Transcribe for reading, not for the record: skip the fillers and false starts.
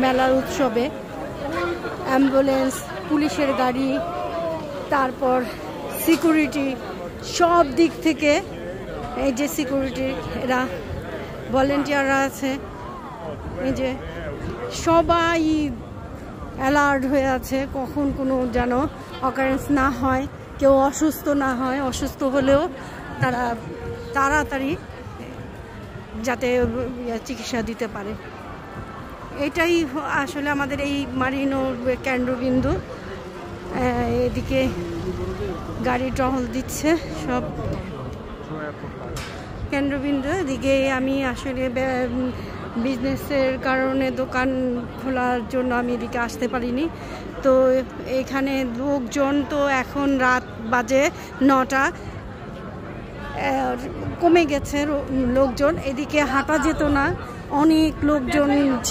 মেলার উৎসবে অ্যাম্বুলেন্স, পুলিশের গাড়ি, তারপর সিকিউরিটি, সব দিক থেকে এই যে সিকিউরিটি এরা ভলেন্টিয়াররা আছে, এই যে সবাই অ্যালার্ট হয়ে আছে কখন কোনো যেন অকারেন্স না হয়, কেউ অসুস্থ না হয়, অসুস্থ হলেও তারা তাড়াতাড়ি যাতে চিকিৎসা দিতে পারে। এটাই আসলে আমাদের এই মারিনোর কেন্দ্রবিন্দু। এদিকে গাড়ি টহল দিচ্ছে সব কেন্দ্রবিন্দু। এদিকে আমি আসলে বিজনেসের কারণে দোকান খোলার জন্য আমি এদিকে আসতে পারিনি। তো এখানে লোকজন তো এখন রাত বাজে 9টা, কমে গেছে লোকজন, এদিকে হাঁটা যেত না, অনেক লোকজন